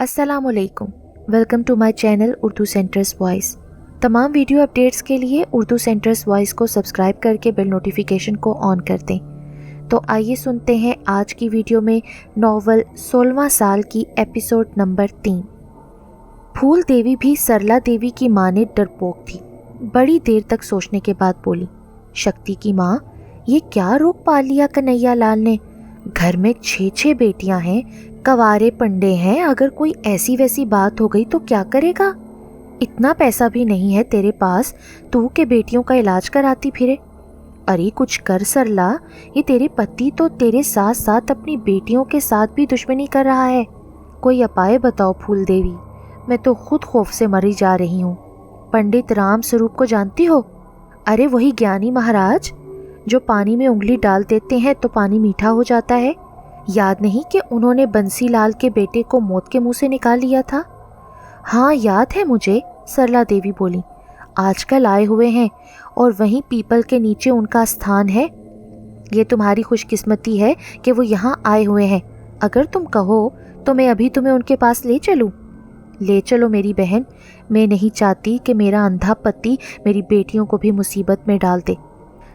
अस्सलामुअलैकुम। Welcome to my channel Urdu centres voice. तमाम video updates के लिए उर्दू सेंटर्स वॉइस को सब्सक्राइब करके बेल नोटिफिकेशन को ऑन कर दें। तो आइए सुनते हैं आज की वीडियो में नॉवल 16वां साल की एपिसोड नंबर 3। फूल देवी भी सरला देवी की माँ ने डरपोक थी। बड़ी देर तक सोचने के बाद बोली, शक्ति की माँ, ये क्या रोक पा लिया कन्हैया लाल ने? घर में 6 बेटियां हैं, कवारे पंडे हैं, अगर कोई ऐसी वैसी बात हो गई तो क्या करेगा? इतना पैसा भी नहीं है तेरे पास तू के बेटियों का इलाज कराती फिरे। अरे कुछ कर सरला, ये तेरे पति तो तेरे साथ साथ अपनी बेटियों के साथ भी दुश्मनी कर रहा है। कोई उपाय बताओ फूल देवी, मैं तो खुद खौफ से मरी जा रही हूँ। पंडित राम स्वरूप को जानती हो? अरे वही ज्ञानी महाराज जो पानी में उंगली डाल देते हैं तो पानी मीठा हो जाता है। याद नहीं कि उन्होंने बंसीलाल के बेटे को मौत के मुंह से निकाल लिया था? हाँ याद है मुझे, सरला देवी बोली। आजकल आए हुए हैं और वहीं पीपल के नीचे उनका स्थान है। ये तुम्हारी खुशकिस्मती है कि वो यहाँ आए हुए हैं। अगर तुम कहो तो मैं अभी तुम्हें उनके पास ले चलूँ। ले चलो मेरी बहन, मैं नहीं चाहती कि मेरा अंधा पति मेरी बेटियों को भी मुसीबत में डाल दे,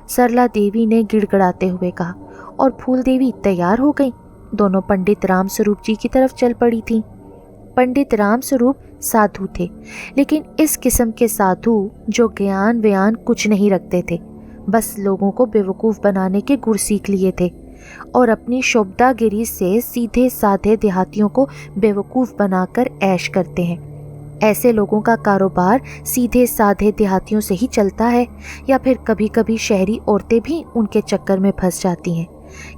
सरला देवी ने गिड़गड़ाते हुए कहा। और फूल देवी तैयार हो गई। दोनों पंडित राम स्वरूप जी की तरफ चल पड़ी थीं। पंडित राम स्वरूप साधु थे, लेकिन इस किस्म के साधु जो ज्ञान व्यान कुछ नहीं रखते थे, बस लोगों को बेवकूफ़ बनाने के गुर सीख लिए थे और अपनी शोभदागिरी से सीधे साधे देहातियों को बेवकूफ़ बनाकर ऐश करते हैं। ऐसे लोगों का कारोबार सीधे साधे देहातियों से ही चलता है, या फिर कभी कभी शहरी औरतें भी उनके चक्कर में फंस जाती हैं।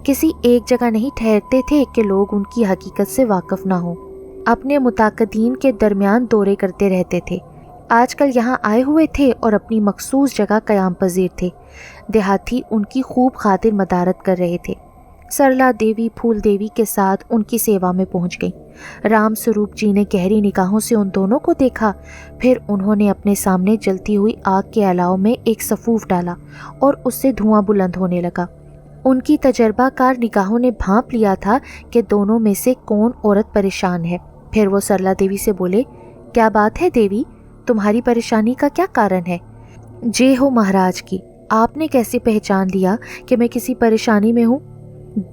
किसी एक जगह नहीं ठहरते थे कि लोग उनकी हकीकत से वाकिफ ना हो। अपने मुताकदीन के दरमियान दौरे करते रहते थे। आजकल यहाँ आए हुए थे और अपनी मखसूस जगह क़याम पजीर थे। देहाती उनकी खूब खातिर मदारत कर रहे थे। सरला देवी फूल देवी के साथ उनकी सेवा में पहुंच गई। राम स्वरूप जी ने गहरी निगाहों से उन दोनों को देखा। फिर उन्होंने अपने सामने जलती हुई आग के अलाव में एक सफूफ डाला और उससे धुआं बुलंद होने लगा। उनकी तजर्बाकार निगाहों ने भांप लिया था कि दोनों में से कौन औरत परेशान है। फिर वो सरला देवी से बोले, क्या बात है देवी, तुम्हारी परेशानी का क्या कारण है? जे हो महाराज की, आपने कैसे पहचान लिया कि मैं किसी परेशानी में हूँ?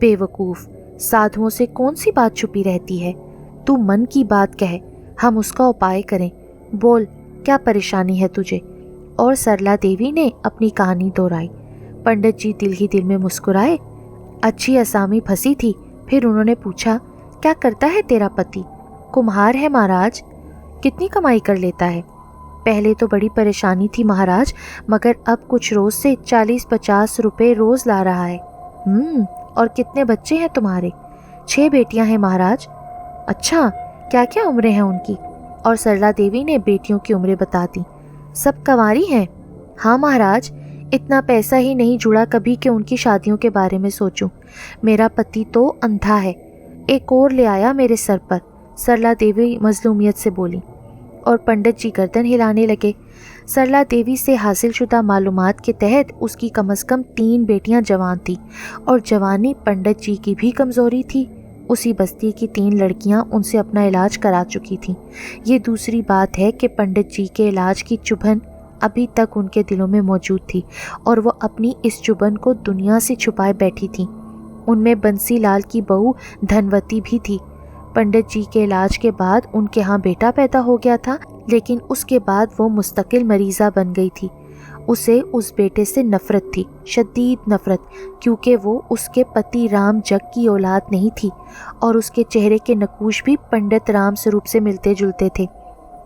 बेवकूफ़, साधुओं से कौन सी बात छुपी रहती है? तू मन की बात कह, हम उसका उपाय करें। बोल, क्या परेशानी है तुझे? और सरला देवी ने अपनी कहानी दोहराई। पंडित जी दिल ही दिल में मुस्कुराए। अच्छी असामी फंसी थी। फिर उन्होंने पूछा, क्या करता है तेरा पति? कुम्हार है महाराज। कितनी कमाई कर लेता है? पहले तो बड़ी परेशानी थी महाराज, मगर अब कुछ रोज से 40-50 रुपए रोज ला रहा है। और कितने बच्चे हैं तुम्हारे? 6 बेटियां हैं महाराज। अच्छा, क्या क्या उम्रें हैं उनकी? और सरला देवी ने बेटियों की उम्रें बता दी। सब कंवारी हैं? हाँ महाराज, इतना पैसा ही नहीं जुड़ा कभी कि उनकी शादियों के बारे में सोचूं। मेरा पति तो अंधा है, एक और ले आया मेरे सर पर, सरला देवी मजलूमियत से बोली। और पंडित जी गर्दन हिलाने लगे। सरला देवी से हासिल शुदा मालूमात के तहत उसकी कम से कम 3 बेटियां जवान थी और जवानी पंडित जी की भी कमज़ोरी थी। उसी बस्ती की 3 लड़कियां उनसे अपना इलाज करा चुकी थीं। ये दूसरी बात है कि पंडित जी के इलाज की चुभन अभी तक उनके दिलों में मौजूद थी और वो अपनी इस चुभन को दुनिया से छुपाए बैठी थीं। उनमें बंसीलाल की बहू धनवती भी थी। पंडित जी के इलाज के बाद उनके यहाँ बेटा पैदा हो गया था, लेकिन उसके बाद वो मुस्तकिल मरीज़ा बन गई थी। उसे उस बेटे से नफ़रत थी, शदीद नफ़रत, क्योंकि वो उसके पति राम जग की औलाद नहीं थी और उसके चेहरे के नकूश भी पंडित राम स्वरूप से मिलते जुलते थे।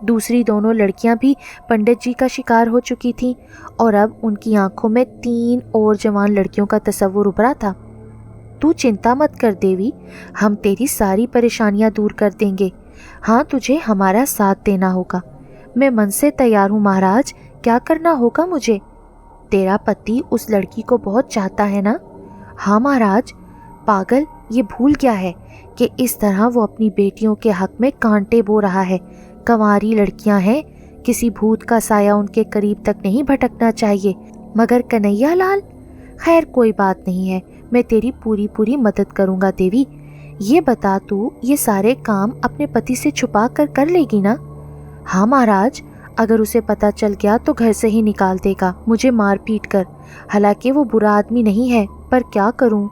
दूसरी दोनों लड़कियां भी पंडित जी का शिकार हो चुकी थीं और अब उनकी आंखों में 3 और जवान लड़कियों का तस्वुर उभरा था। तू चिंता मत कर देवी, हम तेरी सारी परेशानियां दूर कर देंगे। हाँ, तुझे हमारा साथ देना होगा। मैं मन से तैयार हूँ महाराज, क्या करना होगा मुझे? तेरा पति उस लड़की को बहुत चाहता है ना? हाँ महाराज। पागल, ये भूल गया है कि इस तरह वो अपनी बेटियों के हक में कांटे बो रहा है। कंवारी लड़कियां हैं, किसी भूत का साया उनके करीब तक नहीं भटकना चाहिए। मगर कन्हैया लाल, खैर कोई बात नहीं है, मैं तेरी पूरी मदद करूंगा देवी। ये बता तू ये सारे काम अपने पति से छुपा कर लेगी ना? हाँ महाराज, अगर उसे पता चल गया तो घर से ही निकाल देगा, मुझे मार पीट कर। हालांकि वो बुरा आदमी नहीं है, पर क्या करूं,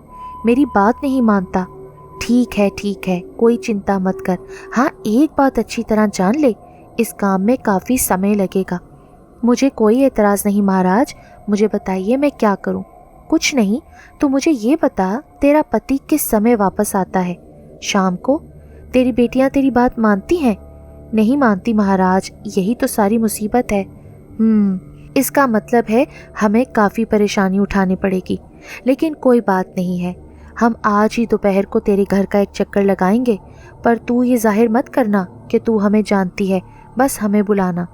मेरी बात नहीं मानता। ठीक है, कोई चिंता मत कर। हाँ, एक बात अच्छी तरह जान ले, इस काम में काफ़ी समय लगेगा। मुझे कोई एतराज़ नहीं महाराज, मुझे बताइए मैं क्या करूं? कुछ नहीं, तो मुझे ये बता, तेरा पति किस समय वापस आता है? शाम को। तेरी बेटियां तेरी बात मानती हैं? नहीं मानती महाराज, यही तो सारी मुसीबत है। इसका मतलब है हमें काफ़ी परेशानी उठानी पड़ेगी, लेकिन कोई बात नहीं है, हम आज ही दोपहर को तेरे घर का एक चक्कर लगाएंगे। पर तू ये जाहिर मत करना कि तू हमें जानती है, बस हमें बुलाना।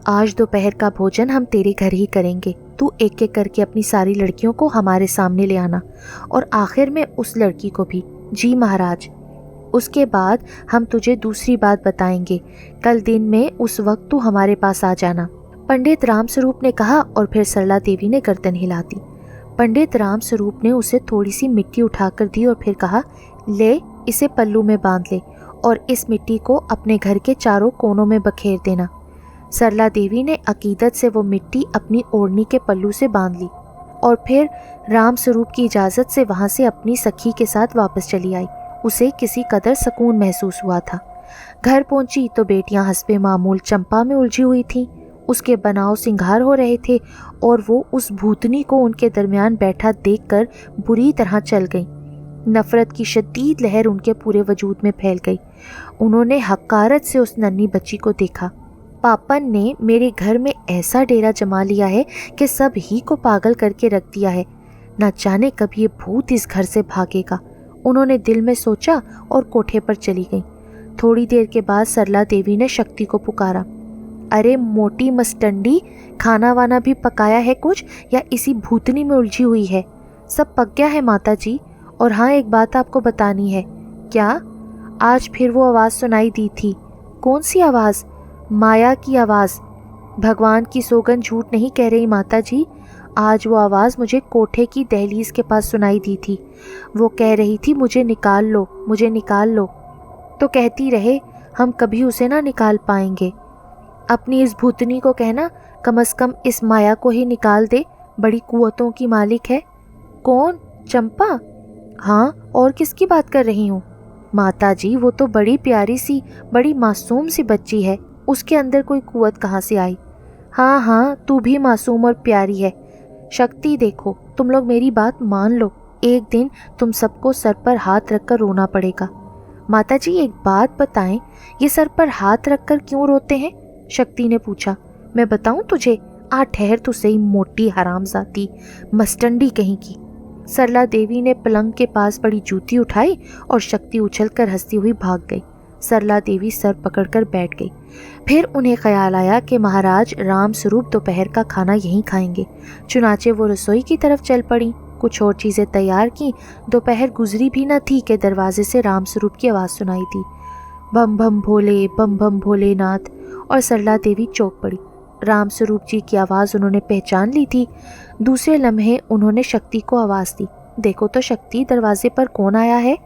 आज दोपहर का भोजन हम तेरे घर ही करेंगे। तू एक एक करके अपनी सारी लड़कियों को हमारे सामने ले आना, और आखिर में उस लड़की को भी। जी महाराज। उसके बाद हम तुझे दूसरी बात बताएंगे। कल दिन में उस वक्त तू हमारे पास आ जाना। पंडित रामस्वरूप ने कहा, और फिर सरला देवी ने गर्दन हिला दी। पंडित रामस्वरूप ने उसे थोड़ी सी मिट्टी उठाकर दी और फिर कहा, ले इसे पल्लू में बांध ले, और इस मिट्टी को अपने घर के चारों कोनों में बखेर देना। सरला देवी ने अकीदत से वो मिट्टी अपनी ओढ़नी के पल्लू से बांध ली, और फिर रामस्वरूप की इजाज़त से वहाँ से अपनी सखी के साथ वापस चली आई। उसे किसी कदर सुकून महसूस हुआ था। घर पहुंची तो बेटियां हस्बे मामूल चंपा में उलझी हुई थीं। उसके बनाव सिंगार हो रहे थे, और वो उस भूतनी को उनके दरमियान बैठा देखकर बुरी तरह चल गई। नफरत की शदीद लहर उनके पूरे वजूद में फैल गई। उन्होंने हकारत से उस नन्ही बच्ची को देखा। पापन ने मेरे घर में ऐसा डेरा जमा लिया है कि सब ही को पागल करके रख दिया है। न जाने कब ये भूत इस घर से भागेगा, उन्होंने दिल में सोचा, और कोठे पर चली गई। थोड़ी देर के बाद सरला देवी ने शक्ति को पुकारा। अरे मोटी मस्टंडी, खाना वाना भी पकाया है कुछ, या इसी भूतनी में उलझी हुई है? सब पक गया है माता जी। और हाँ, एक बात आपको बतानी है। क्या? आज फिर वो आवाज़ सुनाई दी थी। कौन सी आवाज़? माया की आवाज़। भगवान की सौगंध झूठ नहीं कह रही माता जी, आज वो आवाज़ मुझे कोठे की दहलीज के पास सुनाई दी थी। वो कह रही थी, मुझे निकाल लो, मुझे निकाल लो। तो कहती रहे, हम कभी उसे ना निकाल पाएंगे। अपनी इस भूतनी को कहना कम से कम इस माया को ही निकाल दे, बड़ी कुव्वतों की मालिक है। कौन? चंपा? हाँ, और किसकी बात कर रही हूँ? माता जी, वो तो बड़ी प्यारी सी, बड़ी मासूम सी बच्ची है, उसके अंदर कोई कुव्वत कहाँ से आई? हाँ, तू भी मासूम और प्यारी है। शक्ति, देखो, तुम लोग मेरी बात मान लो, एक दिन तुम सबको सर पर हाथ रखकर रोना पड़ेगा। माता जी, एक बात बताएं, ये सर पर हाथ रखकर क्यों रोते हैं? शक्ति ने पूछा। मैं बताऊं तुझे? आ ठहर तो सही, मोटी हरामजादी मस्टंडी कहीं की। सरला देवी ने पलंग के पास पड़ी जूती उठाई, और शक्ति उछलकर हंसती हुई भाग गई। सरला देवी सर पकड़कर बैठ गई। फिर उन्हें ख्याल आया कि महाराज रामस्वरूप दोपहर का खाना यहीं खाएंगे। चुनाचे वो रसोई की तरफ चल पड़ी, कुछ और चीज़ें तैयार की। दोपहर गुजरी भी न थी कि दरवाजे से रामस्वरूप की आवाज़ सुनाई दी, बम बम भोलेनाथ। और सरला देवी चौंक पड़ी। रामस्वरूप जी की आवाज़ उन्होंने पहचान ली थी। दूसरे लम्हे उन्होंने शक्ति को आवाज़ दी, देखो तो शक्ति, दरवाजे पर कौन आया है?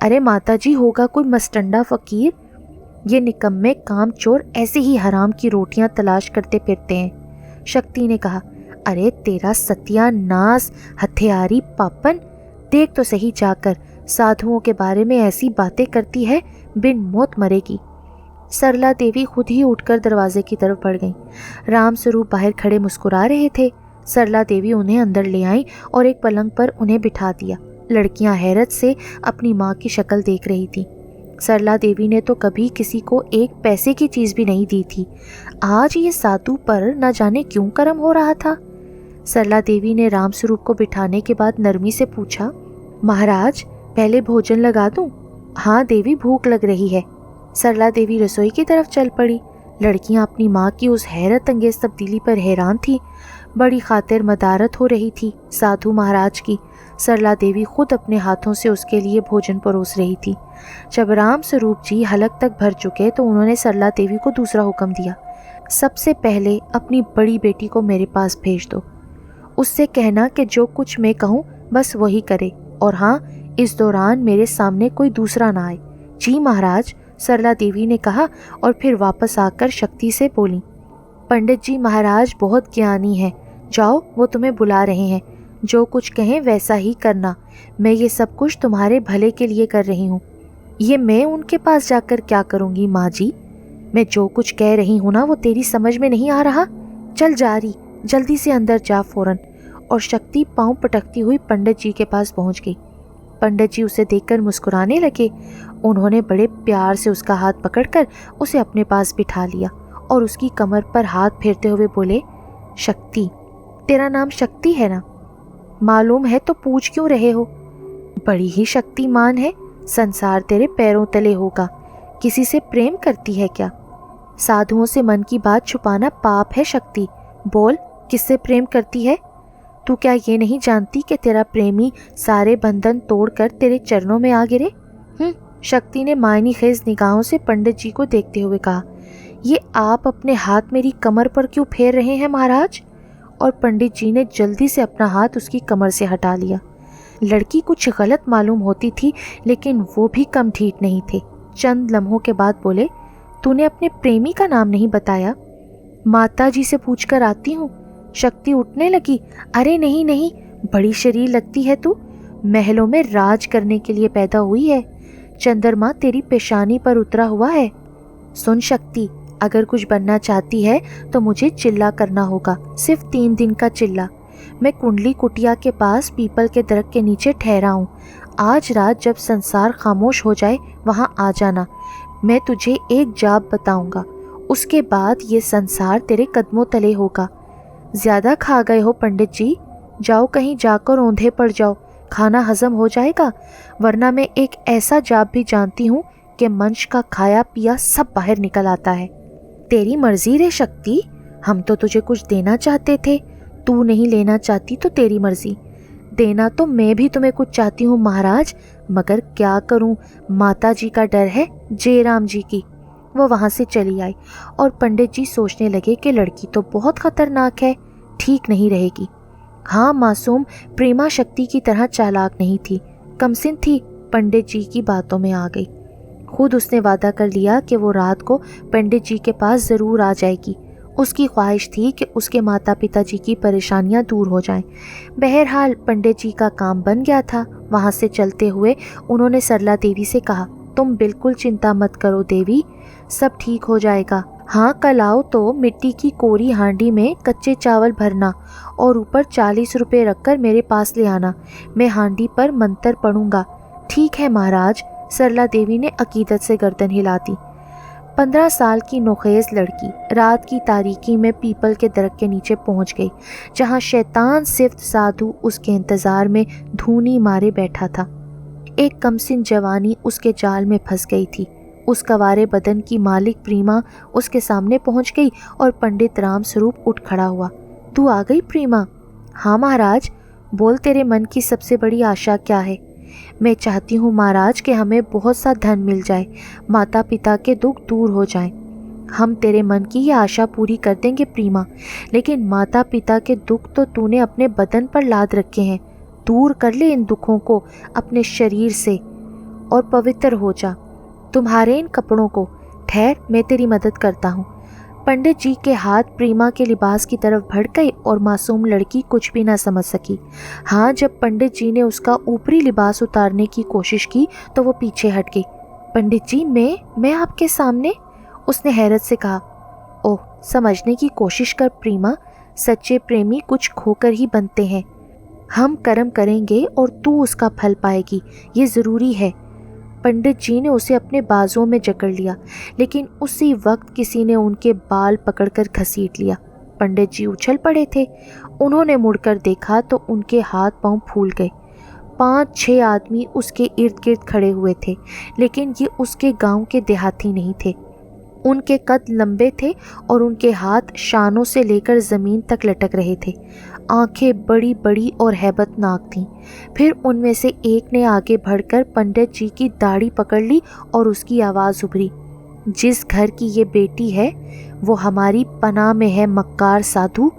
अरे माता जी, होगा कोई मस्टंडा फकीर। ये निकम्मे काम चोर ऐसे ही हराम की रोटियां तलाश करते फिरते हैं। शक्ति ने कहा, अरे तेरा सत्यानाश हथियारी पापन, देख तो सही जाकर, साधुओं के बारे में ऐसी बातें करती है, बिन मौत मरेगी। सरला देवी खुद ही उठकर दरवाजे की तरफ बढ़ गईं। रामस्वरूप बाहर खड़े मुस्कुरा रहे थे। सरला देवी उन्हें अंदर ले आई और एक पलंग पर उन्हें बिठा दिया। लड़कियां हैरत से अपनी माँ की शक्ल देख रही थीं। सरला देवी ने तो कभी किसी को एक पैसे की चीज़ भी नहीं दी थी, आज ये साधु पर न जाने क्यों कर्म हो रहा था। सरला देवी ने रामस्वरूप को बिठाने के बाद नरमी से पूछा, महाराज पहले भोजन लगा दूं? हाँ देवी, भूख लग रही है। सरला देवी रसोई की तरफ चल पड़ी। लड़कियां अपनी माँ की उस हैरत अंगेज तब्दीली पर हैरान थीं। बड़ी खातिर मदारत हो रही थी साधु महाराज की। सरला देवी खुद अपने हाथों से उसके लिए भोजन परोस रही थी। जब रामस्वरूप जी हलक तक भर चुके तो उन्होंने सरला देवी को दूसरा हुक्म दिया, सबसे पहले अपनी बड़ी बेटी को मेरे पास भेज दो। उससे कहना कि जो कुछ मैं कहूँ बस वही करे, और हाँ, इस दौरान मेरे सामने कोई दूसरा ना आए। जी महाराज, सरला देवी ने कहा और फिर वापस आकर शक्ति से बोली, पंडित जी महाराज बहुत ज्ञानी हैं, जाओ वो तुम्हें बुला रहे हैं, जो कुछ कहें वैसा ही करना, मैं ये सब कुछ तुम्हारे भले के लिए कर रही हूँ। ये मैं उनके पास जाकर क्या करूँगी माँ जी? मैं जो कुछ कह रही हूँ ना वो तेरी समझ में नहीं आ रहा? चल जा रही, जल्दी से अंदर जा फौरन। और शक्ति पांव पटकती हुई पंडित जी के पास पहुंच गई। पंडित जी उसे देखकर मुस्कुराने लगे। उन्होंने बड़े प्यार से उसका हाथ पकड़कर उसे अपने पास बिठा लिया और उसकी कमर पर हाथ फेरते हुए बोले, शक्ति, तेरा नाम शक्ति है ना? मालूम है तो पूछ क्यों रहे हो? बड़ी ही शक्तिमान है, संसार तेरे पैरों तले होगा। किसी से प्रेम करती है क्या? साधुओं से मन की बात छुपाना पाप है शक्ति। बोल, किससे प्रेम करती है? तू क्या ये नहीं जानती कि तेरा प्रेमी सारे बंधन तोड़कर तेरे चरणों में आ गिरे? शक्ति ने मायनी खेज निगाहों से पंडित जी को देखते हुए कहा, ये आप अपने हाथ मेरी कमर पर क्यों फेर रहे हैं महाराज? और पंडित जी ने जल्दी से अपना हाथ उसकी कमर से हटा लिया। लड़की कुछ गलत मालूम होती थी, लेकिन वो भी कम ढीठ नहीं थे। चंद लम्हों के बाद बोले, तूने अपने प्रेमी का नाम नहीं बताया? माता जी से पूछकर आती हूँ। शक्ति उठने लगी। अरे नहीं नहीं, बड़ी शरीर लगती है तू, महलों में राज करने के लिए पैदा हुई है। चंद्रमा तेरी पेशानी पर उतरा हुआ है। सुन शक्ति, अगर कुछ बनना चाहती है तो मुझे चिल्ला करना होगा, सिर्फ 3 दिन का चिल्ला। मैं कुंडली कुटिया के पास पीपल के दरख्त के नीचे ठहरा हूँ। आज रात जब संसार खामोश हो जाए वहाँ आ जाना। मैं तुझे एक जाप बताऊंगा, उसके बाद ये संसार तेरे कदमों तले होगा। ज्यादा खा गए हो पंडित जी, जाओ कहीं जाकर औंधे पड़ जाओ, खाना हजम हो जाएगा। वरना मैं एक ऐसा जाप भी जानती हूँ कि मंश का खाया पिया सब बाहर निकल आता है। तेरी मर्जी रे शक्ति, हम तो तुझे कुछ देना चाहते थे, तू नहीं लेना चाहती तो तेरी मर्जी। देना तो मैं भी तुम्हें कुछ चाहती हूँ महाराज, मगर क्या करूँ, माता जी का डर है, जयराम जी की। वो वहाँ से चली आई और पंडित जी सोचने लगे कि लड़की तो बहुत खतरनाक है, ठीक नहीं रहेगी। हाँ, मासूम प्रेमा शक्ति की तरह चालाक नहीं थी, कमसिन थी, पंडित जी की बातों में आ गई। खुद उसने वादा कर लिया कि वो रात को पंडित जी के पास ज़रूर आ जाएगी। उसकी ख्वाहिश थी कि उसके माता पिता जी की परेशानियां दूर हो जाएं। बहरहाल पंडित जी का काम बन गया था। वहाँ से चलते हुए उन्होंने सरला देवी से कहा, तुम बिल्कुल चिंता मत करो देवी, सब ठीक हो जाएगा। हाँ, कल आओ तो मिट्टी की कोरी हांडी में कच्चे चावल भरना और ऊपर 40 रुपये रखकर मेरे पास ले आना। मैं हांडी पर मंत्र पढ़ूंगा। ठीक है महाराज, सरला देवी ने अकीदत से गर्दन हिला दी। 15 साल की नोखेज लड़की रात की तारीकी में पीपल के दरख्त के नीचे पहुंच गई, जहां शैतान सिफ्त साधु उसके इंतजार में धूनी मारे बैठा था। एक कमसिन जवानी उसके जाल में फंस गई थी। उस कवारे बदन की मालिक प्रीमा उसके सामने पहुंच गई और पंडित राम स्वरूप उठ खड़ा हुआ। तू आ गई प्रीमा? हाँ महाराज, बोल तेरे मन की सबसे बड़ी आशा क्या है? मैं चाहती हूँ महाराज कि हमें बहुत सा धन मिल जाए, माता पिता के दुख दूर हो जाएं। हम तेरे मन की ये आशा पूरी कर देंगे प्रीमा, लेकिन माता पिता के दुख तो तूने अपने बदन पर लाद रखे हैं। दूर कर ले इन दुखों को अपने शरीर से और पवित्र हो जा। तुम्हारे इन कपड़ों को, ठहर मैं तेरी मदद करता हूँ। पंडित जी के हाथ प्रीमा के लिबास की तरफ बढ़ गए और मासूम लड़की कुछ भी ना समझ सकी। हाँ, जब पंडित जी ने उसका ऊपरी लिबास उतारने की कोशिश की तो वो पीछे हट गई। पंडित जी, मैं आपके सामने? उसने हैरत से कहा। ओह, समझने की कोशिश कर प्रीमा, सच्चे प्रेमी कुछ खोकर ही बनते हैं। हम कर्म करेंगे और तू उसका फल पाएगी, ये ज़रूरी है। पंडित जी ने उसे अपने बाजुओं में जकड़ लिया, लेकिन उसी वक्त किसी ने उनके बाल पकड़कर घसीट लिया। पंडित जी उछल पड़े थे। उन्होंने मुड़कर देखा तो उनके हाथ पांव फूल गए। 5-6 आदमी उसके इर्द गिर्द खड़े हुए थे, लेकिन ये उसके गांव के देहाती नहीं थे। उनके कद लंबे थे और उनके हाथ शानों से लेकर ज़मीन तक लटक रहे थे। आंखें बड़ी बड़ी और हैबतनाक थीं। फिर उनमें से एक ने आगे बढ़कर पंडित जी की दाढ़ी पकड़ ली और उसकी आवाज़ उभरी, जिस घर की ये बेटी है वो हमारी पनाह में है, मक्कार साधु,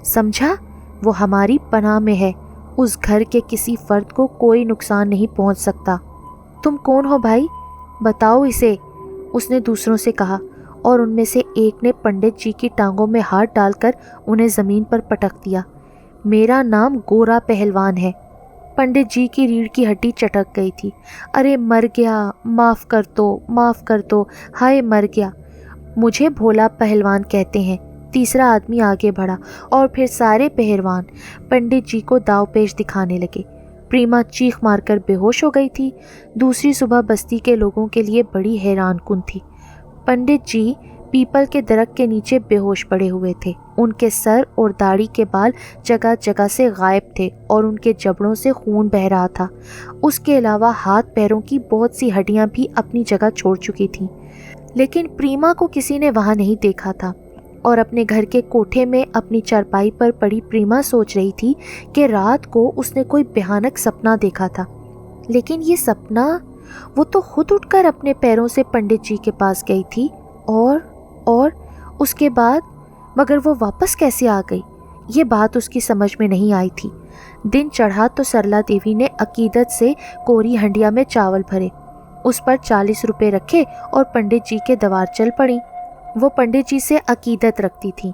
समझा? वो हमारी पनाह में है। उस घर के किसी फर्द को कोई नुकसान नहीं पहुंच सकता। तुम कौन हो भाई, बताओ इसे, उसने दूसरों से कहा, और उनमें से एक ने पंडित जी की टांगों में हाथ डालकर उन्हें ज़मीन पर पटक दिया। मेरा नाम गोरा पहलवान है। पंडित जी की रीढ़ की हड्डी चटक गई थी। अरे मर गया, माफ़ कर दो, माफ़ कर दो, हाय मर गया। मुझे भोला पहलवान कहते हैं। तीसरा आदमी आगे बढ़ा और फिर सारे पहलवान पंडित जी को दावपेच दिखाने लगे। प्रीमा चीख मारकर बेहोश हो गई थी। दूसरी सुबह बस्ती के लोगों के लिए बड़ी हैरानकुन थी। पंडित जी पीपल के दरख्त के नीचे बेहोश पड़े हुए थे। उनके सर और दाढ़ी के बाल जगह जगह से गायब थे और उनके जबड़ों से खून बह रहा था। उसके अलावा हाथ पैरों की बहुत सी हड्डियां भी अपनी जगह छोड़ चुकी थीं। लेकिन प्रीमा को किसी ने वहां नहीं देखा था और अपने घर के कोठे में अपनी चारपाई पर पड़ी प्रीमा सोच रही थी कि रात को उसने कोई भयानक सपना देखा था। लेकिन ये सपना, वो तो खुद उठकर अपने पैरों से पंडित जी के पास गई थी और उसके बाद, मगर वो वापस कैसे आ गई, ये बात उसकी समझ में नहीं आई थी। दिन चढ़ा तो सरला देवी ने अकीदत से कोरी हंडिया में चावल भरे, उस पर 40 रुपए रखे और पंडित जी के द्वार चल पड़ी। वो पंडित जी से अकीदत रखती थी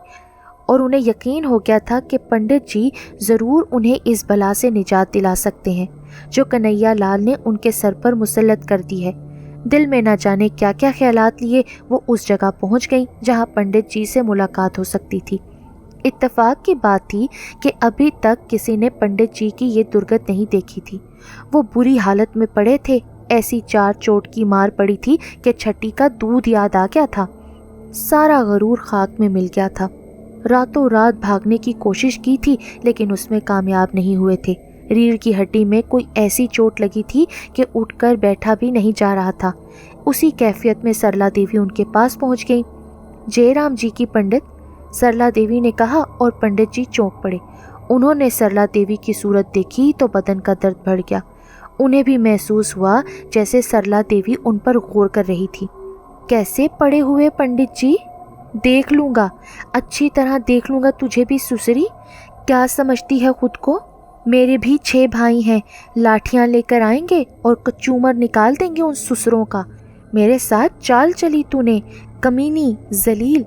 और उन्हें यकीन हो गया था कि पंडित जी ज़रूर उन्हें इस बला से निजात दिला सकते हैं जो कन्हैया लाल ने उनके सर पर मुसल्लत कर दी है। दिल में न जाने क्या क्या ख्यालात लिए वो उस जगह पहुंच गई जहां पंडित जी से मुलाकात हो सकती थी। इत्तेफाक की बात थी कि अभी तक किसी ने पंडित जी की ये दुर्गत नहीं देखी थी। वो बुरी हालत में पड़े थे। ऐसी चार चोट की मार पड़ी थी कि छठी का दूध याद आ गया था। सारा गरूर खाक में मिल गया था। रातों रात भागने की कोशिश की थी लेकिन उसमें कामयाब नहीं हुए थे। रीढ़ की हड्डी में कोई ऐसी चोट लगी थी कि उठकर बैठा भी नहीं जा रहा था। उसी कैफियत में सरला देवी उनके पास पहुंच गई। जयराम जी की पंडित, सरला देवी ने कहा और पंडित जी चौंक पड़े। उन्होंने सरला देवी की सूरत देखी तो बदन का दर्द बढ़ गया। उन्हें भी महसूस हुआ जैसे सरला देवी उन पर गौर कर रही थी। कैसे पड़े हुए पंडित जी? देख लूँगा, अच्छी तरह देख लूँगा तुझे भी सुसरी। क्या समझती है खुद को? मेरे भी 6 भाई हैं, लाठियाँ लेकर आएंगे और कचूमर निकाल देंगे उन सुसरों का। मेरे साथ चाल चली तूने, कमीनी जलील।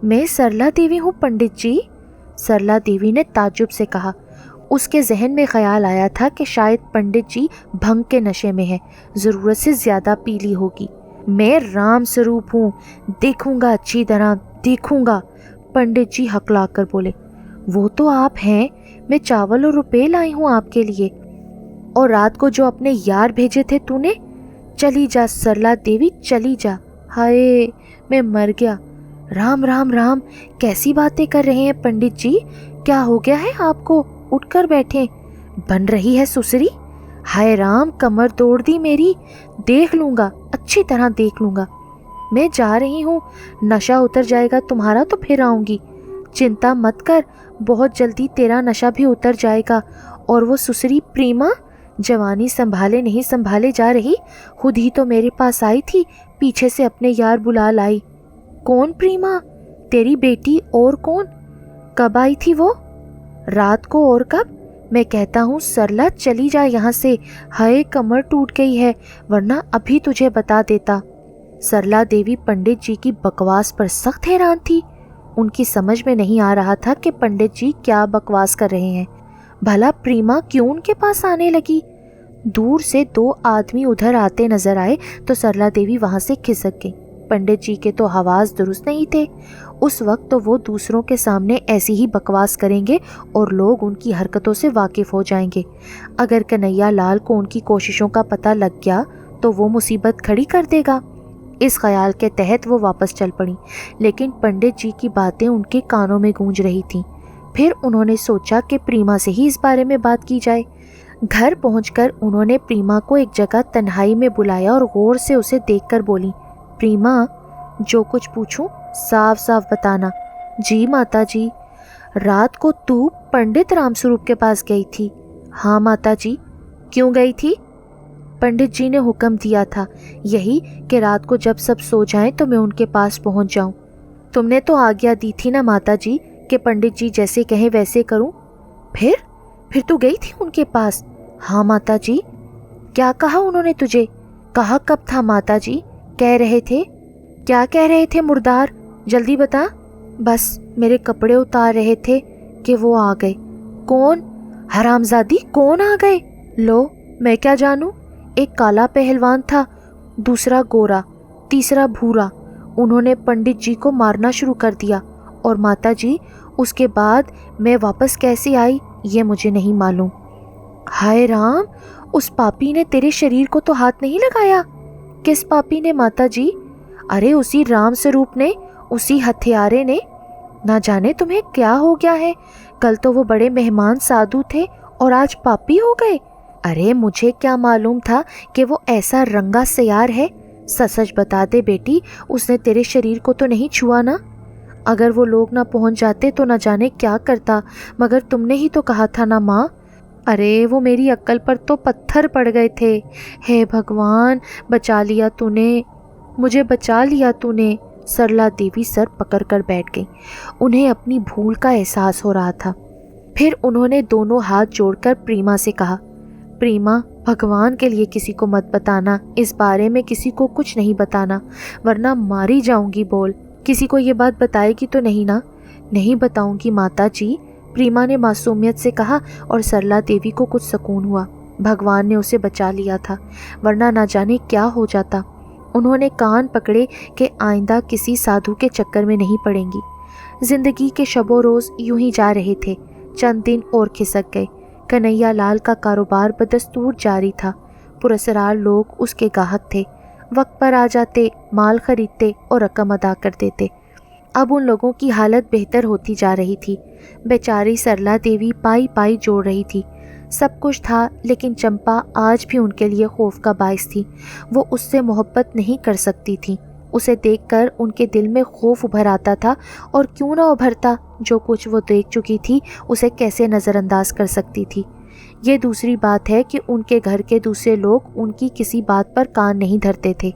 मैं सरला देवी हूँ पंडित जी, सरला देवी ने ताज्जुब से कहा। उसके जहन में ख्याल आया था कि शायद पंडित जी भंग के नशे में है, ज़रूरत से ज़्यादा पीली होगी। मैं राम स्वरूप हूँ, देखूंगा, अच्छी तरह देखूंगा, पंडित जी हकला कर बोले। वो तो आप हैं, मैं चावल और रुपए लाई हूँ आपके लिए। और रात को जो अपने यार भेजे थे तूने? चली जा सरला देवी, चली जा। हाय मैं मर गया। राम राम राम, कैसी बातें कर रहे हैं पंडित जी? क्या हो गया है आपको? उठकर बैठे। बन रही है सुसरी? हाय राम, कमर तोड़ दी मेरी। देख लूँगा, अच्छी तरह देख लूँगा। मैं जा रही हूँ, नशा उतर जाएगा तुम्हारा तो फिर आऊँगी। चिंता मत कर, बहुत जल्दी तेरा नशा भी उतर जाएगा। और वो सुसरी प्रीमा, जवानी संभाले नहीं संभाले जा रही, खुद ही तो मेरे पास आई थी, पीछे से अपने यार बुला लाई। कौन प्रीमा? तेरी बेटी। और कौन? कब आई थी वो? रात को। और कब? मैं कहता हूँ सरला चली जा यहाँ से। हाय कमर टूट गई है, वरना अभी तुझे बता देता। सरला देवी पंडित जी की बकवास पर सख्त हैरान थी। उनकी समझ में नहीं आ रहा था कि पंडित जी क्या बकवास कर रहे हैं। भला प्रीमा क्यों उनके पास आने लगी? दूर से 2 आदमी उधर आते नजर आए तो सरला देवी वहां से खिसक गई। पंडित जी के तो हवास दुरुस्त नहीं थे। उस वक्त तो वो दूसरों के सामने ऐसी ही बकवास करेंगे और लोग उनकी हरकतों से वाकिफ हो जाएंगे। अगर कन्हैया लाल को उनकी कोशिशों का पता लग गया तो वो मुसीबत खड़ी कर देगा। इस ख्याल के तहत वो वापस चल पड़ी, लेकिन पंडित जी की बातें उनके कानों में गूंज रही थीं। फिर उन्होंने सोचा कि प्रीमा से ही इस बारे में बात की जाए। घर पहुंचकर उन्होंने प्रीमा को एक जगह तन्हाई में बुलाया और गौर से उसे देखकर बोली, प्रीमा, जो कुछ पूछूं साफ साफ बताना। जी माता जी। रात को तू पंडित रामस्वरूप के पास गई थी? हाँ माता जी। क्यों गई थी? पंडित जी ने हुक्म दिया था, यही कि रात को जब सब सो जाएं तो मैं उनके पास पहुंच जाऊं। तुमने तो आज्ञा दी थी ना माता जी कि पंडित जी जैसे कहें वैसे करूं। फिर तू गई थी उनके पास? हाँ माता जी। क्या कहा उन्होंने तुझे? कहा कब था माता जी? कह रहे थे। क्या कह रहे थे मुर्दार? जल्दी बता। बस मेरे कपड़े उतार रहे थे कि वो आ गए। कौन? हरामजादी, कौन आ गए? लो, मैं क्या जानूं। एक काला पहलवान था, दूसरा गोरा, तीसरा भूरा। उन्होंने पंडित जी को मारना शुरू कर दिया और माता जी उसके बाद मैं वापस कैसे आई ये मुझे नहीं मालूम। हाय राम, उस पापी ने तेरे शरीर को तो हाथ नहीं लगाया? किस पापी ने माता जी? अरे उसी राम स्वरूप ने, उसी हथियारे ने। ना जाने तुम्हें क्या हो गया है। कल तो वो बड़े मेहमान साधु थे और आज पापी हो गए। अरे मुझे क्या मालूम था कि वो ऐसा रंगा सयार है। सच सच बता दे बेटी, उसने तेरे शरीर को तो नहीं छुआ ना? अगर वो लोग ना पहुंच जाते तो ना जाने क्या करता, मगर तुमने ही तो कहा था ना माँ। अरे वो मेरी अक्ल पर तो पत्थर पड़ गए थे। हे भगवान, बचा लिया तूने, मुझे बचा लिया तूने। सरला देवी सर पकड़कर बैठ गई। उन्हें अपनी भूल का एहसास हो रहा था। फिर उन्होंने दोनों हाथ जोड़कर प्रीमा से कहा, प्रीमा, भगवान के लिए किसी को मत बताना, इस बारे में किसी को कुछ नहीं बताना, वरना मारी जाऊंगी। बोल, किसी को ये बात बताएगी तो नहीं ना? नहीं बताऊंगी माता जी, प्रीमा ने मासूमियत से कहा। और सरला देवी को कुछ सुकून हुआ। भगवान ने उसे बचा लिया था, वरना ना जाने क्या हो जाता। उन्होंने कान पकड़े कि आइंदा किसी साधु के चक्कर में नहीं पड़ेंगी। जिंदगी के शबो रोज़ यूं ही जा रहे थे। चंद दिन और खिसक गए। कन्हैया लाल का कारोबार बदस्तूर जारी था। पुरस्कार लोग उसके गाहक थे। वक्त पर आ जाते, माल खरीदते और रकम अदा कर देते। अब उन लोगों की हालत बेहतर होती जा रही थी। बेचारी सरला देवी पाई पाई जोड़ रही थी। सब कुछ था, लेकिन चंपा आज भी उनके लिए खौफ का बाइस थी। वो उससे मोहब्बत नहीं कर सकती थी। उसे देखकर उनके दिल में खौफ उभर आता था, और क्यों ना उभरता, जो कुछ वो देख चुकी थी उसे कैसे नज़रअंदाज कर सकती थी। ये दूसरी बात है कि उनके घर के दूसरे लोग उनकी किसी बात पर कान नहीं धरते थे।